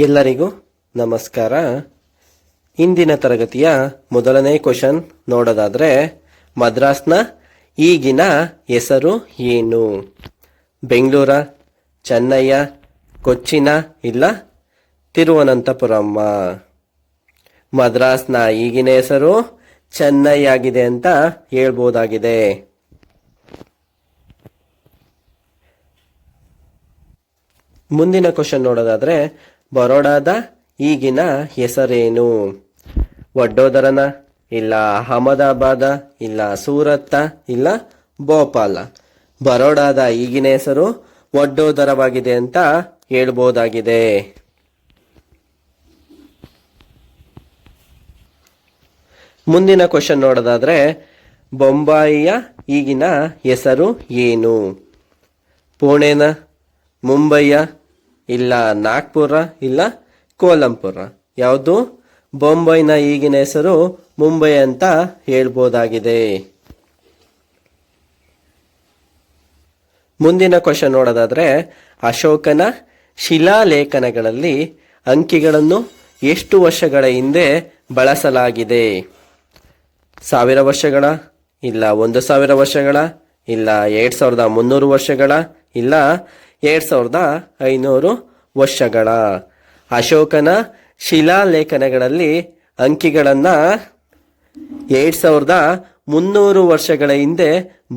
ಎಲ್ಲರಿಗೂ ನಮಸ್ಕಾರ. ಇಂದಿನ ತರಗತಿಯ ಮೊದಲನೇ ಕ್ವಶನ್ ನೋಡೋದಾದ್ರೆ, ಮದ್ರಾಸ್ನ ಈಗಿನ ಹೆಸರು ಏನು? ಬೆಂಗಳೂರ, ಚೆನ್ನೈಯ, ಕೊಚ್ಚಿನ ಇಲ್ಲ ತಿರುವನಂತಪುರಮ್ಮ? ಮದ್ರಾಸ್ನ ಈಗಿನ ಹೆಸರು ಚೆನ್ನೈ ಆಗಿದೆ ಅಂತ ಹೇಳ್ಬೋದಾಗಿದೆ. ಮುಂದಿನ ಕ್ವಶನ್ ನೋಡೋದಾದ್ರೆ, ಬರೋಡಾದ ಈಗಿನ ಹೆಸರೇನು? ವಡೋದರನ ಇಲ್ಲ ಅಹಮದಾಬಾದ ಇಲ್ಲ ಸೂರತ್ತ ಇಲ್ಲ ಭೋಪಾಲ? ಬರೋಡಾದ ಈಗಿನ ಹೆಸರು ವಡೋದರವಾಗಿದೆ ಅಂತ ಹೇಳ್ಬೋದಾಗಿದೆ. ಮುಂದಿನ ಕ್ವಶನ್ ನೋಡೋದಾದ್ರೆ, ಬೊಂಬಾಯಿಯ ಈಗಿನ ಹೆಸರು ಏನು? ಪುಣೆನ, ಮುಂಬೈಯ ಇಲ್ಲ ನಾಗ್ಪುರ ಇಲ್ಲ ಕೋಲಂಪುರ? ಯಾವುದು? ಬೊಂಬೈನ ಈಗಿನ ಹೆಸರು ಮುಂಬೈ ಅಂತ ಹೇಳ್ಬೋದಾಗಿದೆ. ಮುಂದಿನ ಕ್ವಶನ್ ನೋಡೋದಾದ್ರೆ, ಅಶೋಕನ ಶಿಲಾಲೇಖನಗಳಲ್ಲಿ ಅಂಕಿಗಳನ್ನು ಎಷ್ಟು ವರ್ಷಗಳ ಹಿಂದೆ ಬಳಸಲಾಗಿದೆ? 1000 ವರ್ಷಗಳ ಇಲ್ಲ 1000 ವರ್ಷಗಳ ಇಲ್ಲ 2300 ವರ್ಷಗಳ ಇಲ್ಲ 2500 ವರ್ಷಗಳ? ಅಶೋಕನ ಶಿಲಾಲೇಖನಗಳಲ್ಲಿ ಅಂಕಿಗಳನ್ನು 2300 ವರ್ಷಗಳ ಹಿಂದೆ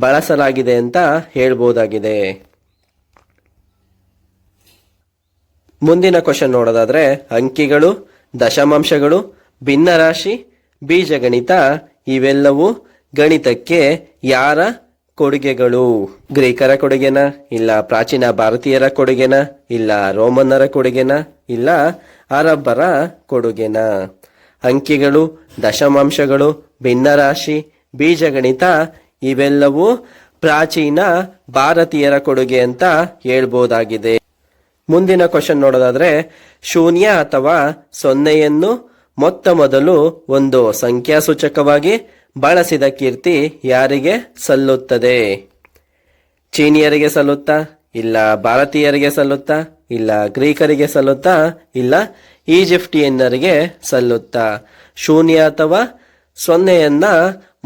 ಬಳಸಲಾಗಿದೆ ಅಂತ ಹೇಳ್ಬೋದಾಗಿದೆ. ಮುಂದಿನ ಕ್ವಶನ್ ನೋಡೋದಾದ್ರೆ, ಅಂಕಿಗಳು, ದಶಮಾಂಶಗಳು, ಭಿನ್ನರಾಶಿ, ಬೀಜಗಣಿತ ಇವೆಲ್ಲವೂ ಗಣಿತಕ್ಕೆ ಯಾರ ಕೊಡುಗೆಗಳು? ಗ್ರೀಕರ ಕೊಡುಗೆನ ಇಲ್ಲ ಪ್ರಾಚೀನ ಭಾರತೀಯರ ಕೊಡುಗೆನ ಇಲ್ಲ ರೋಮನ್ನರ ಕೊಡುಗೆನ ಇಲ್ಲ ಅರಬ್ಬರ ಕೊಡುಗೆನ? ಅಂಕಿಗಳು, ದಶಮಾಂಶಗಳು, ಭಿನ್ನರಾಶಿ, ಬೀಜಗಣಿತ ಇವೆಲ್ಲವೂ ಪ್ರಾಚೀನ ಭಾರತೀಯರ ಕೊಡುಗೆ ಅಂತ ಹೇಳ್ಬೋದಾಗಿದೆ. ಮುಂದಿನ ಕ್ವಶನ್ ನೋಡೋದಾದ್ರೆ, ಶೂನ್ಯ ಅಥವಾ ಸೊನ್ನೆಯನ್ನು ಮೊತ್ತ ಮೊದಲು ಒಂದು ಸಂಖ್ಯಾಸೂಚಕವಾಗಿ ಬಳಸಿದ ಕೀರ್ತಿ ಯಾರಿಗೆ ಸಲ್ಲುತ್ತದೆ? ಚೀನಿಯರಿಗೆ ಸಲ್ಲುತ್ತಾ ಇಲ್ಲ ಭಾರತೀಯರಿಗೆ ಸಲ್ಲುತ್ತಾ ಇಲ್ಲ ಗ್ರೀಕರಿಗೆ ಸಲ್ಲುತ್ತಾ ಇಲ್ಲ ಈಜಿಪ್ಟಿಯನ್ನರಿಗೆ ಸಲ್ಲುತ್ತಾ? ಶೂನ್ಯ ಅಥವಾ ಸೊನ್ನೆಯನ್ನ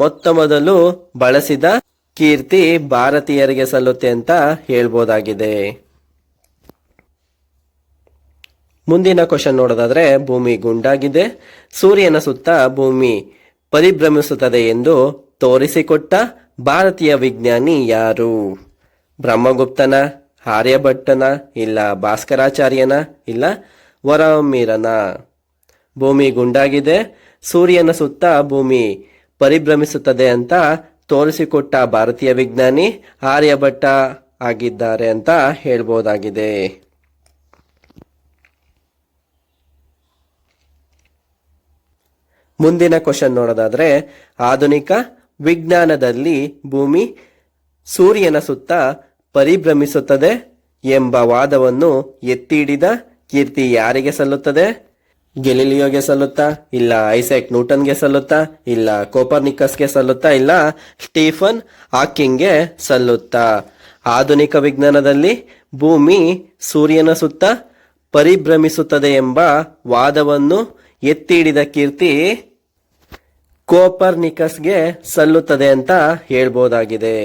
ಮೊತ್ತ ಮೊದಲು ಬಳಸಿದ ಕೀರ್ತಿ ಭಾರತೀಯರಿಗೆ ಸಲ್ಲುತ್ತೆ ಅಂತ ಹೇಳ್ಬೋದಾಗಿದೆ. ಮುಂದಿನ ಕ್ವಶನ್ ನೋಡೋದಾದ್ರೆ, ಭೂಮಿ ಗುಂಡಾಗಿದೆ, ಸೂರ್ಯನ ಸುತ್ತ ಭೂಮಿ ಪರಿಭ್ರಮಿಸುತ್ತದೆ ಎಂದು ತೋರಿಸಿಕೊಟ್ಟ ಭಾರತೀಯ ವಿಜ್ಞಾನಿ ಯಾರು? ಬ್ರಹ್ಮಗುಪ್ತನ, ಆರ್ಯಭಟ್ಟನ ಇಲ್ಲ ಭಾಸ್ಕರಾಚಾರ್ಯನ ಇಲ್ಲ ವರಮಿರನ? ಭೂಮಿ ಗುಂಡಾಗಿದೆ, ಸೂರ್ಯನ ಸುತ್ತ ಭೂಮಿ ಪರಿಭ್ರಮಿಸುತ್ತದೆ ಅಂತ ತೋರಿಸಿಕೊಟ್ಟ ಭಾರತೀಯ ವಿಜ್ಞಾನಿ ಆರ್ಯಭಟ್ಟ ಆಗಿದ್ದಾರೆ ಅಂತ ಹೇಳ್ಬೋದಾಗಿದೆ. ಮುಂದಿನ ಕ್ವಶನ್ ನೋಡೋದಾದ್ರೆ, ಆಧುನಿಕ ವಿಜ್ಞಾನದಲ್ಲಿ ಭೂಮಿ ಸೂರ್ಯನ ಸುತ್ತ ಪರಿಭ್ರಮಿಸುತ್ತದೆ ಎಂಬ ವಾದವನ್ನು ಎತ್ತಿ ಹಿಡಿದ ಕೀರ್ತಿ ಯಾರಿಗೆ ಸಲ್ಲುತ್ತದೆ? ಗೆಲಿಲಿಯೋಗೆ ಸಲ್ಲುತ್ತಾ ಇಲ್ಲ ಐಸಾಕ್ ನ್ಯೂಟನ್ಗೆ ಸಲ್ಲುತ್ತಾ ಇಲ್ಲ ಕೋಪರ್ನಿಕಸ್ಗೆ ಸಲ್ಲುತ್ತಾ ಇಲ್ಲ ಸ್ಟೀಫನ್ ಹಾಕಿಂಗ್ಗೆ ಸಲ್ಲುತ್ತಾ? ಆಧುನಿಕ ವಿಜ್ಞಾನದಲ್ಲಿ ಭೂಮಿ ಸೂರ್ಯನ ಸುತ್ತ ಪರಿಭ್ರಮಿಸುತ್ತದೆ ಎಂಬ ವಾದವನ್ನು ಎತ್ತಿ ಹಿಡಿದ ಕೀರ್ತಿ ಕೋಪರ್ನಿಕಸ್ಗೆ ಸಲ್ಲುತ್ತದೆ ಅಂತ ಹೇಳ್ಬೋದಾಗಿದೆ.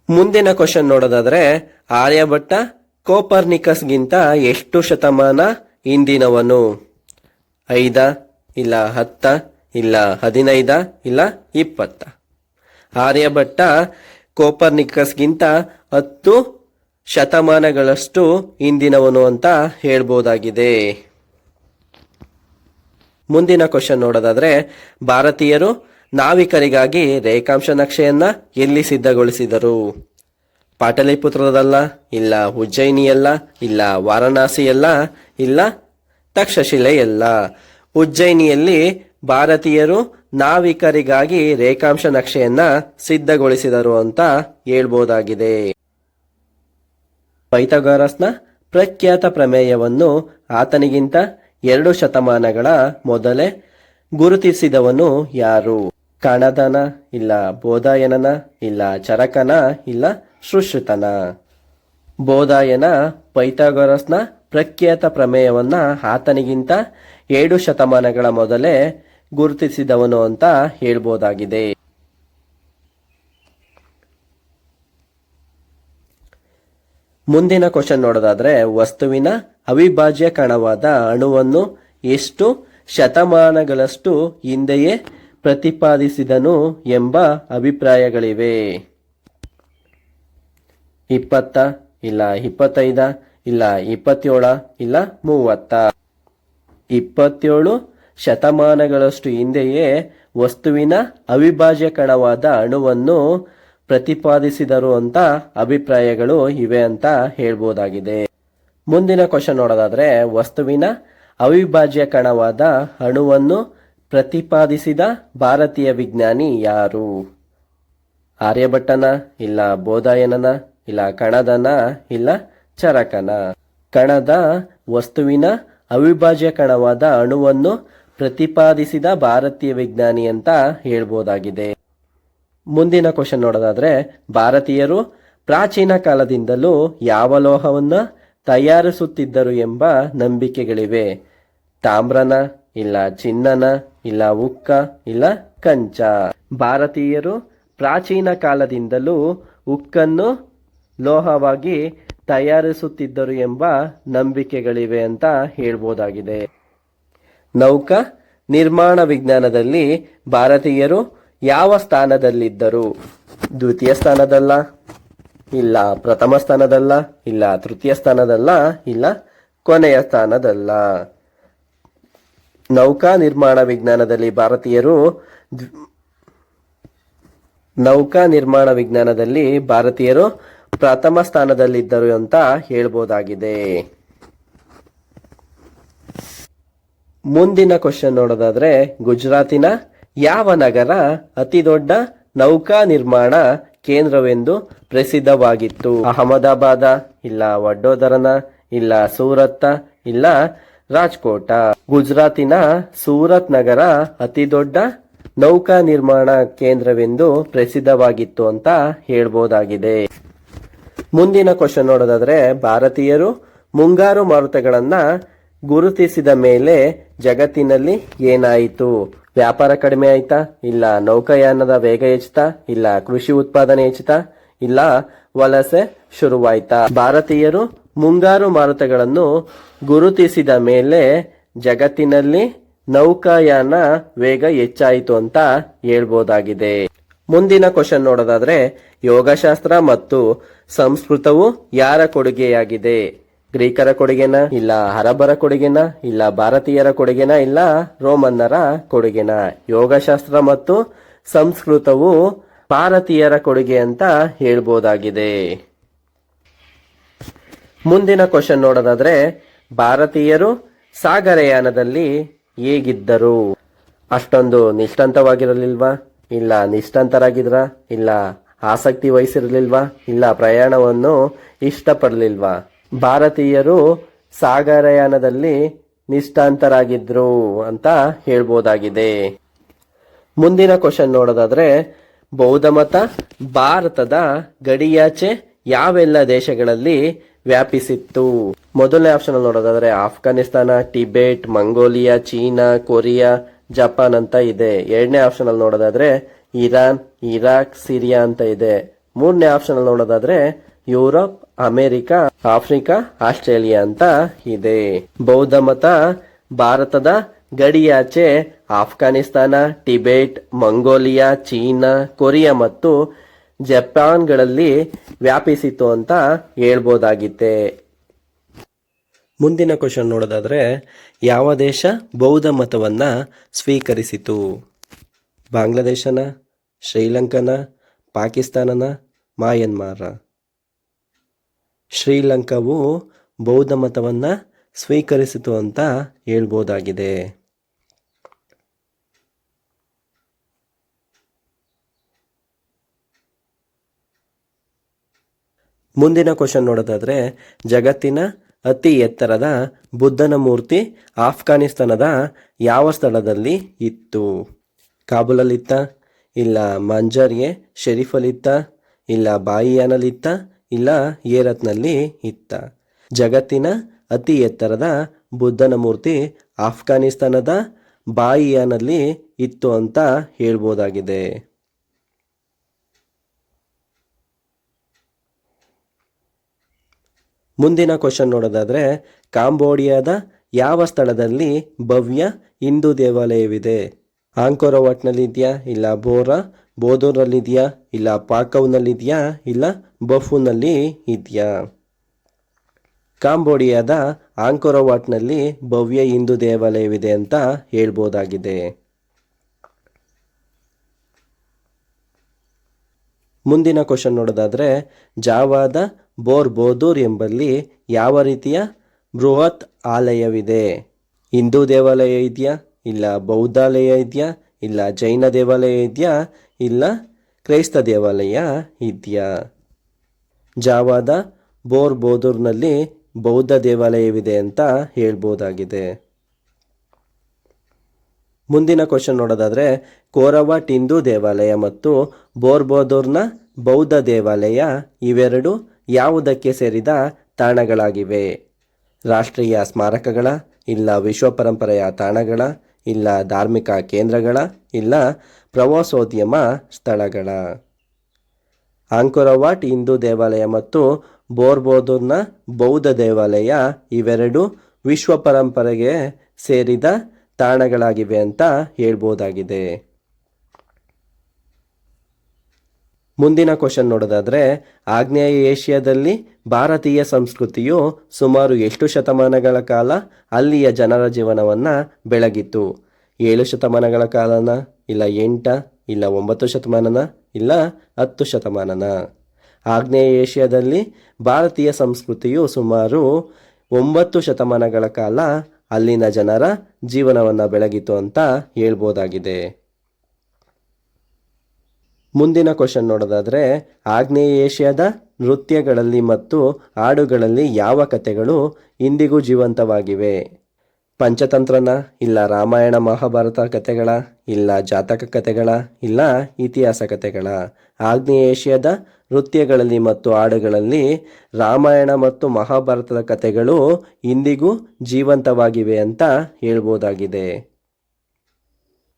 ಮುಂದಿನ ಕ್ವಶನ್ ನೋಡೋದಾದ್ರೆ, ಆರ್ಯಭಟ್ಟ ಕೋಪರ್ನಿಕಸ್ಗಿಂತ ಎಷ್ಟು ಶತಮಾನ ಹಿಂದಿನವನು? 5 ಇಲ್ಲ 10 ಇಲ್ಲ 15 ಇಲ್ಲ 20? ಆರ್ಯಭಟ್ಟ ಕೋಪರ್ನಿಕಸ್ಗಿಂತ 10 ಶತಮಾನಗಳಷ್ಟು ಹಿಂದಿನವನು ಅಂತ ಹೇಳ್ಬೋದಾಗಿದೆ. ಮುಂದಿನ ಕ್ವಶನ್ ನೋಡೋದಾದ್ರೆ, ಭಾರತೀಯರು ನಾವಿಕರಿಗಾಗಿ ರೇಖಾಂಶ ನಕ್ಷೆಯನ್ನ ಎಲ್ಲಿ ಸಿದ್ಧಗೊಳಿಸಿದರು? ಪಾಟಲಿಪುತ್ರದಲ್ಲ ಇಲ್ಲ ಉಜ್ಜಯಿನಿಯಲ್ಲ ಇಲ್ಲ ವಾರಣಾಸಿಯಲ್ಲ ಇಲ್ಲ ತಕ್ಷಶಿಲೆಯಲ್ಲ? ಉಜ್ಜಯಿನಿಯಲ್ಲಿ ಭಾರತೀಯರು ನಾವಿಕರಿಗಾಗಿ ರೇಖಾಂಶ ನಕ್ಷೆಯನ್ನ ಸಿದ್ಧಗೊಳಿಸಿದರು ಅಂತ ಹೇಳ್ಬೋದಾಗಿದೆ. ಪೈಥಾಗರಸ್ನ ಪ್ರಖ್ಯಾತ ಪ್ರಮೇಯವನ್ನು ಆತನಿಗಿಂತ 2 ಶತಮಾನಗಳ ಮೊದಲೇ ಗುರುತಿಸಿದವನು ಯಾರು? ಕಣದನ ಇಲ್ಲ ಬೋಧಾಯನನ ಇಲ್ಲ ಚರಕನ ಇಲ್ಲ ಸುಶ್ರುತನ? ಬೋಧಾಯನ ಪೈಥಾಗೊರಸ್ನ ಪ್ರಖ್ಯಾತ ಪ್ರಮೇಯವನ್ನ ಆತನಿಗಿಂತ 7 ಶತಮಾನಗಳ ಮೊದಲೇ ಗುರುತಿಸಿದವನು ಅಂತ ಹೇಳ್ಬೋದಾಗಿದೆ. ಮುಂದಿನ ಕ್ವಶನ್ ನೋಡೋದಾದ್ರೆ, ವಸ್ತುವಿನ ಅವಿಭಾಜ್ಯ ಕಣವಾದ ಅಣುವನ್ನು ಎಷ್ಟು ಶತಮಾನಗಳಷ್ಟು ಹಿಂದೆಯೇ ಪ್ರತಿಪಾದಿಸಿದನು ಎಂಬ ಅಭಿಪ್ರಾಯಗಳಿವೆ. 20, ಇಲ್ಲ 25, ಇಲ್ಲ 27, ಇಲ್ಲ 30. 27 ಶತಮಾನಗಳಷ್ಟು ಹಿಂದೆಯೇ ವಸ್ತುವಿನ ಅವಿಭಾಜ್ಯ ಕಣವಾದ ಅಣುವನ್ನು ಪ್ರತಿಪಾದಿಸಿದರು ಅಂತ ಅಭಿಪ್ರಾಯಗಳು ಇವೆ ಅಂತ ಹೇಳ್ಬೋದಾಗಿದೆ. ಮುಂದಿನ ಕ್ವಶನ್ ನೋಡೋದಾದ್ರೆ, ವಸ್ತುವಿನ ಅವಿಭಾಜ್ಯ ಕಣವಾದ ಅಣುವನ್ನು ಪ್ರತಿಪಾದಿಸಿದ ಭಾರತೀಯ ವಿಜ್ಞಾನಿ ಯಾರು? ಆರ್ಯಭಟ್ಟನ, ಇಲ್ಲ ಬೋಧಾಯನನ, ಇಲ್ಲ ಕಣದನ, ಇಲ್ಲ ಚರಕನ. ಕಣದ ವಸ್ತುವಿನ ಅವಿಭಾಜ್ಯ ಕಣವಾದ ಅಣುವನ್ನು ಪ್ರತಿಪಾದಿಸಿದ ಭಾರತೀಯ ವಿಜ್ಞಾನಿ ಅಂತ ಹೇಳ್ಬೋದಾಗಿದೆ. ಮುಂದಿನ ಕ್ವಶನ್ ನೋಡೋದಾದ್ರೆ, ಭಾರತೀಯರು ಪ್ರಾಚೀನ ಕಾಲದಿಂದಲೂ ಯಾವ ಲೋಹವನ್ನ ತಯಾರಿಸುತ್ತಿದ್ದರು ಎಂಬ ನಂಬಿಕೆಗಳಿವೆ. ತಾಮ್ರನ, ಇಲ್ಲ ಚಿನ್ನನ, ಇಲ್ಲ ಉಕ್ಕ, ಇಲ್ಲ ಕಂಚ. ಭಾರತೀಯರು ಪ್ರಾಚೀನ ಕಾಲದಿಂದಲೂ ಉಕ್ಕನ್ನು ಲೋಹವಾಗಿ ತಯಾರಿಸುತ್ತಿದ್ದರು ಎಂಬ ನಂಬಿಕೆಗಳಿವೆ ಅಂತ ಹೇಳ್ಬೋದಾಗಿದೆ. ನೌಕಾ ನಿರ್ಮಾಣ ವಿಜ್ಞಾನದಲ್ಲಿ ಭಾರತೀಯರು ಯಾವ ಸ್ಥಾನದಲ್ಲಿದ್ದರು? ದ್ವಿತೀಯ ಸ್ಥಾನದಲ್ಲ, ಇಲ್ಲ ಪ್ರಥಮ ಸ್ಥಾನದಲ್ಲ, ಇಲ್ಲ ತೃತೀಯ ಸ್ಥಾನದಲ್ಲ, ಇಲ್ಲ ಕೊನೆಯ ಸ್ಥಾನದಲ್ಲ. ನೌಕಾ ನಿರ್ಮಾಣ ವಿಜ್ಞಾನದಲ್ಲಿ ಭಾರತೀಯರು ಪ್ರಥಮ ಸ್ಥಾನದಲ್ಲಿದ್ದರು ಅಂತ ಹೇಳ್ಬೋದಾಗಿದೆ. ಮುಂದಿನ ಕ್ವಶನ್ ನೋಡೋದಾದ್ರೆ, ಗುಜರಾತಿನ ಯಾವ ನಗರ ಅತಿ ದೊಡ್ಡ ನೌಕಾ ನಿರ್ಮಾಣ ಕೇಂದ್ರವೆಂದು ಪ್ರಸಿದ್ಧವಾಗಿತ್ತು? ಅಹಮದಾಬಾದ, ಇಲ್ಲ ವಡೋದರನ, ಇಲ್ಲ ಸೂರತ್, ಇಲ್ಲ ರಾಜ್ಕೋಟ. ಗುಜರಾತಿನ ಸೂರತ್ ನಗರ ಅತಿ ದೊಡ್ಡ ನೌಕಾ ನಿರ್ಮಾಣ ಕೇಂದ್ರವೆಂದು ಪ್ರಸಿದ್ಧವಾಗಿತ್ತು ಅಂತ ಹೇಳ್ಬೋದಾಗಿದೆ. ಮುಂದಿನ ಕ್ವಶನ್ ನೋಡೋದಾದ್ರೆ, ಭಾರತೀಯರು ಮುಂಗಾರು ಮಾರುತಗಳನ್ನ ಗುರುತಿಸಿದ ಮೇಲೆ ಜಗತ್ತಿನಲ್ಲಿ ಏನಾಯಿತು? ವ್ಯಾಪಾರ ಕಡಿಮೆ ಆಯ್ತಾ, ಇಲ್ಲ ನೌಕಾಯಾನದ ವೇಗ ಹೆಚ್ಚುತ್ತಾ, ಇಲ್ಲ ಕೃಷಿ ಉತ್ಪಾದನೆ ಹೆಚ್ಚುತ್ತಾ, ಇಲ್ಲ ವಲಸೆ ಶುರುವಾಯ್ತಾ? ಭಾರತೀಯರು ಮುಂಗಾರು ಮಾರುತಗಳನ್ನು ಗುರುತಿಸಿದ ಮೇಲೆ ಜಗತ್ತಿನಲ್ಲಿ ನೌಕಾಯಾನ ವೇಗ ಹೆಚ್ಚಾಯಿತು ಅಂತ ಹೇಳ್ಬೋದಾಗಿದೆ. ಮುಂದಿನ ಕ್ವಶನ್ ನೋಡೋದಾದ್ರೆ, ಯೋಗಶಾಸ್ತ್ರ ಮತ್ತು ಸಂಸ್ಕೃತವು ಯಾರ ಕೊಡುಗೆಯಾಗಿದೆ? ಗ್ರೀಕರ ಕೊಡುಗೆನ, ಇಲ್ಲ ಅರಬ್ಬರ ಕೊಡುಗೆನ, ಇಲ್ಲ ಭಾರತೀಯರ ಕೊಡುಗೆನ, ಇಲ್ಲ ರೋಮನ್ನರ ಕೊಡುಗೆನ? ಯೋಗಶಾಸ್ತ್ರ ಮತ್ತು ಸಂಸ್ಕೃತವು ಭಾರತೀಯರ ಕೊಡುಗೆ ಅಂತ ಹೇಳ್ಬೋದಾಗಿದೆ. ಮುಂದಿನ ಕ್ವಶನ್ ನೋಡೋದಾದ್ರೆ, ಭಾರತೀಯರು ಸಾಗರಯಾನದಲ್ಲಿ ಹೇಗಿದ್ದರು? ಅಷ್ಟೊಂದು ನಿಷ್ಠಾಂತವಾಗಿರಲಿಲ್ವಾ, ಇಲ್ಲ ನಿಷ್ಠಾಂತರಾಗಿದ್ರ, ಇಲ್ಲ ಆಸಕ್ತಿ ವಹಿಸಿರಲಿಲ್ವಾ, ಇಲ್ಲ ಪ್ರಯಾಣವನ್ನು ಇಷ್ಟಪಡಲಿಲ್ವಾ? ಭಾರತೀಯರು ಸಾಗರಯಾನದಲ್ಲಿ ನಿಷ್ಠಾಂತರಾಗಿದ್ರು ಅಂತ ಹೇಳ್ಬೋದಾಗಿದೆ. ಮುಂದಿನ ಕ್ವಶನ್ ನೋಡೋದಾದ್ರೆ, ಬೌದ್ಧ ಮತ ಭಾರತದ ಗಡಿಯಾಚೆ ಯಾವೆಲ್ಲ ದೇಶಗಳಲ್ಲಿ ವ್ಯಾಪಿಸಿತ್ತು? ಮೊದಲನೇ ಆಪ್ಷನ್ ನೋಡೋದಾದ್ರೆ Afghanistan, Tibet, Mongolia, China, Korea, Japan ಅಂತ ಇದೆ. ಎರಡನೇ ಆಪ್ಷನ್ ಅಲ್ಲಿ ನೋಡೋದಾದ್ರೆ ಇರಾನ್, ಇರಾಕ್, ಸಿರಿಯಾ ಅಂತ ಇದೆ. ಮೂರನೇ ಆಪ್ಷನ್ ಅಲ್ಲಿ ನೋಡೋದಾದ್ರೆ ಯುರೋಪ್, ಅಮೆರಿಕ, ಆಫ್ರಿಕಾ, ಆಸ್ಟ್ರೇಲಿಯಾ ಅಂತ ಇದೆ. ಬೌದ್ಧ ಮತ ಭಾರತದ ಗಡಿಯಾಚೆ Afghanistan, Tibet, Mongolia, China, Korea ಮತ್ತು ಜಪಾನ್ಗಳಲ್ಲಿ ವ್ಯಾಪಿಸಿತು ಅಂತ ಹೇಳ್ಬೋದಾಗಿದೆ. ಮುಂದಿನ ಕ್ವಶನ್ ನೋಡೋದಾದ್ರೆ, ಯಾವ ದೇಶ ಬೌದ್ಧ ಮತವನ್ನ ಸ್ವೀಕರಿಸಿತು? ಬಾಂಗ್ಲಾದೇಶನ, ಶ್ರೀಲಂಕನ, ಪಾಕಿಸ್ತಾನನ, ಮಯನ್ಮಾರ? ಶ್ರೀಲಂಕಾವು ಬೌದ್ಧ ಮತವನ್ನ ಸ್ವೀಕರಿಸಿತು ಅಂತ ಹೇಳ್ಬೋದಾಗಿದೆ. ಮುಂದಿನ ಕ್ವಶನ್ ನೋಡೋದಾದ್ರೆ, ಜಗತ್ತಿನ ಅತಿ ಎತ್ತರದ ಬುದ್ಧನ ಮೂರ್ತಿ ಆಫ್ಘಾನಿಸ್ತಾನದ ಯಾವ ಸ್ಥಳದಲ್ಲಿ ಇತ್ತು? ಕಾಬೂಲಲ್ಲಿತ್ತ, ಇಲ್ಲ ಮಂಜರ್ಗೆ ಶರೀಫಲ್ಲಿತ್ತ, ಇಲ್ಲ ಬಾಯಿಯಾನಲ್ಲಿತ್ತ, ಇಲ್ಲ ಏರತ್ನಲ್ಲಿ ಇತ್ತ. ಜಗತ್ತಿನ ಅತಿ ಎತ್ತರದ ಬುದ್ಧನ ಮೂರ್ತಿ ಆಫ್ಘಾನಿಸ್ತಾನದ ಬಾಯಿಯಾನಲ್ಲಿ ಇತ್ತು ಅಂತ ಹೇಳ್ಬೋದಾಗಿದೆ. ಮುಂದಿನ ಕ್ವಶನ್ ನೋಡೋದಾದ್ರೆ, ಕಾಂಬೋಡಿಯಾದ ಯಾವ ಸ್ಥಳದಲ್ಲಿ ಭವ್ಯ ಹಿಂದೂ ದೇವಾಲಯವಿದೆ? ಆಂಕೋರವಾಟ್ನಲ್ಲಿ ಇದೆಯಾ, ಇಲ್ಲ ಬೋಧೋರ್ನಲ್ಲಿದೆಯಾ, ಇಲ್ಲ ಪಾಕವ್ನಲ್ಲಿದೆಯಾ, ಇಲ್ಲ ಬಫೂನಲ್ಲಿ ಇದೆಯಾ? ಕಾಂಬೋಡಿಯಾದ ಆಂಕೋರವಾಟ್ನಲ್ಲಿ ಭವ್ಯ ಹಿಂದೂ ದೇವಾಲಯವಿದೆ ಅಂತ ಹೇಳ್ಬೋದಾಗಿದೆ. ಮುಂದಿನ ಕ್ವಶನ್ ನೋಡೋದಾದ್ರೆ, ಜಾವಾದ ಬೋರ್ಬೋದೂರ್ ಎಂಬಲ್ಲಿ ಯಾವ ರೀತಿಯ ಬೃಹತ್ ಆಲಯವಿದೆ? ಹಿಂದೂ ದೇವಾಲಯ ಇದೆಯಾ, ಇಲ್ಲ ಬೌದ್ಧಾಲಯ ಇದೆಯಾ, ಇಲ್ಲ ಜೈನ ದೇವಾಲಯ ಇದೆಯಾ, ಇಲ್ಲ ಕ್ರೈಸ್ತ ದೇವಾಲಯ ಇದೆಯಾ? ಜಾವಾದ ಬೋರ್ಬೋದೂರ್ನಲ್ಲಿ ಬೌದ್ಧ ದೇವಾಲಯವಿದೆ ಅಂತ ಹೇಳ್ಬೋದಾಗಿದೆ. ಮುಂದಿನ ಕ್ವಶನ್ ನೋಡೋದಾದ್ರೆ, ಕೋರವಾಟ್ ಹಿಂದೂ ದೇವಾಲಯ ಮತ್ತು ಬೋರ್ಬೋದೂರ್ನ ಬೌದ್ಧ ದೇವಾಲಯ ಇವೆರಡು ಯಾವುದಕ್ಕೆ ಸೇರಿದ ತಾಣಗಳಾಗಿವೆ? ರಾಷ್ಟ್ರೀಯ ಸ್ಮಾರಕಗಳ, ಇಲ್ಲ ವಿಶ್ವ ಪರಂಪರೆಯ ತಾಣಗಳ, ಇಲ್ಲ ಧಾರ್ಮಿಕ ಕೇಂದ್ರಗಳ, ಇಲ್ಲ ಪ್ರವಾಸೋದ್ಯಮ ಸ್ಥಳಗಳ? ಆಂಕೋರವಾಟ್ ಹಿಂದೂ ದೇವಾಲಯ ಮತ್ತು ಬೋರ್ಬೋದೂರ್ನ ಬೌದ್ಧ ದೇವಾಲಯ ಇವೆರಡು ವಿಶ್ವ ಪರಂಪರೆಗೆ ಸೇರಿದ ತಾಣಗಳಾಗಿವೆ ಅಂತ ಹೇಳ್ಬೋದಾಗಿದೆ. ಮುಂದಿನ ಕ್ವಶನ್ ನೋಡೋದಾದ್ರೆ, ಆಗ್ನೇಯ ಏಷ್ಯಾದಲ್ಲಿ ಭಾರತೀಯ ಸಂಸ್ಕೃತಿಯು ಸುಮಾರು ಎಷ್ಟು ಶತಮಾನಗಳ ಕಾಲ ಅಲ್ಲಿಯ ಜನರ ಜೀವನವನ್ನು ಬೆಳಗಿತು? 7 ಶತಮಾನಗಳ ಕಾಲನ, ಇಲ್ಲ 8, ಇಲ್ಲ 9 ಶತಮಾನನ, ಇಲ್ಲ 10 ಶತಮಾನನ? ಆಗ್ನೇಯ ಏಷ್ಯಾದಲ್ಲಿ ಭಾರತೀಯ ಸಂಸ್ಕೃತಿಯು ಸುಮಾರು 9 ಶತಮಾನಗಳ ಕಾಲ ಅಲ್ಲಿನ ಜನರ ಜೀವನವನ್ನು ಬೆಳಗಿತು ಅಂತ ಹೇಳ್ಬೋದಾಗಿದೆ. ಮುಂದಿನ ಕ್ವಶನ್ ನೋಡೋದಾದ್ರೆ, ಆಗ್ನೇಯ ಏಷ್ಯಾದ ನೃತ್ಯಗಳಲ್ಲಿ ಮತ್ತು ಹಾಡುಗಳಲ್ಲಿ ಯಾವ ಕಥೆಗಳು ಇಂದಿಗೂ ಜೀವಂತವಾಗಿವೆ? ಪಂಚತಂತ್ರನ, ಇಲ್ಲ ರಾಮಾಯಣ ಮಹಾಭಾರತ ಕಥೆಗಳ, ಇಲ್ಲ ಜಾತಕ ಕಥೆಗಳ, ಇಲ್ಲ ಇತಿಹಾಸ ಕಥೆಗಳ? ಆಗ್ನೇಯ ಏಷ್ಯಾದ ನೃತ್ಯಗಳಲ್ಲಿ ಮತ್ತು ಹಾಡುಗಳಲ್ಲಿ ರಾಮಾಯಣ ಮತ್ತು ಮಹಾಭಾರತದ ಕಥೆಗಳು ಇಂದಿಗೂ ಜೀವಂತವಾಗಿವೆ ಅಂತ ಹೇಳ್ಬೋದಾಗಿದೆ.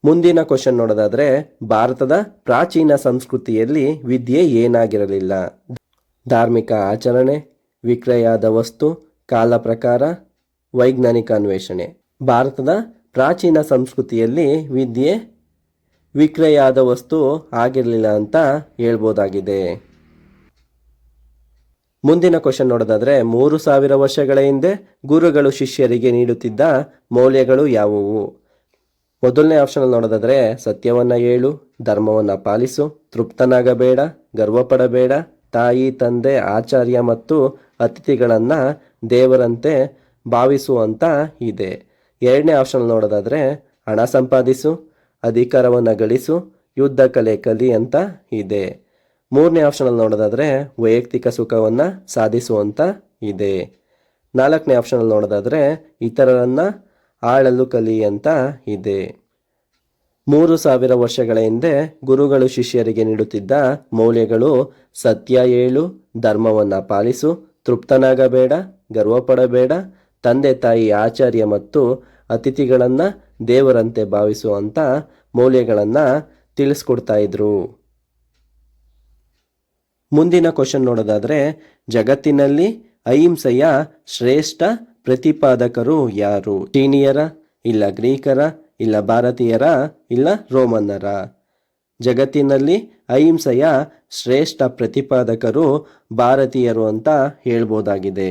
ಮುಂದಿನ ಕ್ವಶನ್ ನೋಡೋದಾದ್ರೆ, ಭಾರತದ ಪ್ರಾಚೀನ ಸಂಸ್ಕೃತಿಯಲ್ಲಿ ವಿದ್ಯೆ ಏನಾಗಿರಲಿಲ್ಲ? ಧಾರ್ಮಿಕ ಆಚರಣೆ, ವಿಕ್ರಯದ ವಸ್ತು, ಕಾಲ ಪ್ರಕಾರ, ವೈಜ್ಞಾನಿಕ ಅನ್ವೇಷಣೆ? ಭಾರತದ ಪ್ರಾಚೀನ ಸಂಸ್ಕೃತಿಯಲ್ಲಿ ವಿದ್ಯೆ ವಿಕ್ರಯದ ವಸ್ತು ಆಗಿರಲಿಲ್ಲ ಅಂತ ಹೇಳ್ಬೋದಾಗಿದೆ. ಮುಂದಿನ ಕ್ವಶನ್ ನೋಡೋದಾದ್ರೆ, 3000 ವರ್ಷಗಳ ಹಿಂದೆ ಗುರುಗಳು ಶಿಷ್ಯರಿಗೆ ನೀಡುತ್ತಿದ್ದ ಮೌಲ್ಯಗಳು ಯಾವುವು? ಮೊದಲನೇ ಆಪ್ಷನಲ್ಲಿ ನೋಡೋದಾದ್ರೆ, ಸತ್ಯವನ್ನ ಹೇಳು, ಧರ್ಮವನ್ನ ಪಾಲಿಸು, ತೃಪ್ತನಾಗಬೇಡ, ಗರ್ವಪಡಬೇಡ, ತಾಯಿ ತಂದೆ ಆಚಾರ್ಯ ಮತ್ತು ಅತಿಥಿಗಳನ್ನು ದೇವರಂತೆ ಭಾವಿಸು ಅಂತ ಇದೆ. ಎರಡನೇ ಆಪ್ಷನ್ ನೋಡೋದಾದ್ರೆ, ಹಣ ಸಂಪಾದಿಸು, ಅಧಿಕಾರವನ್ನು ಗಳಿಸು, ಯುದ್ಧ ಕಲೆ ಕಲಿ ಅಂತ ಇದೆ. ಮೂರನೇ ಆಪ್ಷನಲ್ಲಿ ನೋಡೋದಾದ್ರೆ, ವೈಯಕ್ತಿಕ ಸುಖವನ್ನು ಸಾಧಿಸು ಅಂತ ಇದೆ. ನಾಲ್ಕನೇ ಆಪ್ಷನಲ್ಲಿ ನೋಡೋದಾದ್ರೆ, ಇತರರನ್ನು ಆಳಲು ಕಲಿ ಅಂತ ಇದೆ. 3000 ವರ್ಷಗಳ ಹಿಂದೆ ಗುರುಗಳು ಶಿಷ್ಯರಿಗೆ ನೀಡುತ್ತಿದ್ದ ಮೌಲ್ಯಗಳು: ಸತ್ಯ ಹೇಳು, ಧರ್ಮವನ್ನು ಪಾಲಿಸು, ತೃಪ್ತನಾಗಬೇಡ, ಗರ್ವಪಡಬೇಡ, ತಂದೆ ತಾಯಿ ಆಚಾರ್ಯ ಮತ್ತು ಅತಿಥಿಗಳನ್ನು ದೇವರಂತೆ ಭಾವಿಸುವಂಥ ಮೌಲ್ಯಗಳನ್ನು ತಿಳಿಸ್ಕೊಡ್ತಾ ಇದ್ರು. ಮುಂದಿನ ಕ್ವಶನ್ ನೋಡೋದಾದ್ರೆ, ಜಗತ್ತಿನಲ್ಲಿ ಅಹಿಂಸೆಯ ಶ್ರೇಷ್ಠ ಪ್ರತಿಪಾದಕರು ಯಾರು? ಚೀನಿಯರ, ಇಲ್ಲ ಗ್ರೀಕರ, ಇಲ್ಲ ಭಾರತೀಯರ, ಇಲ್ಲ ರೋಮನ್ನರ? ಜಗತ್ತಿನಲ್ಲಿ ಅಹಿಂಸೆಯ ಶ್ರೇಷ್ಠ ಪ್ರತಿಪಾದಕರು ಭಾರತೀಯರು ಅಂತ ಹೇಳ್ಬೋದಾಗಿದೆ.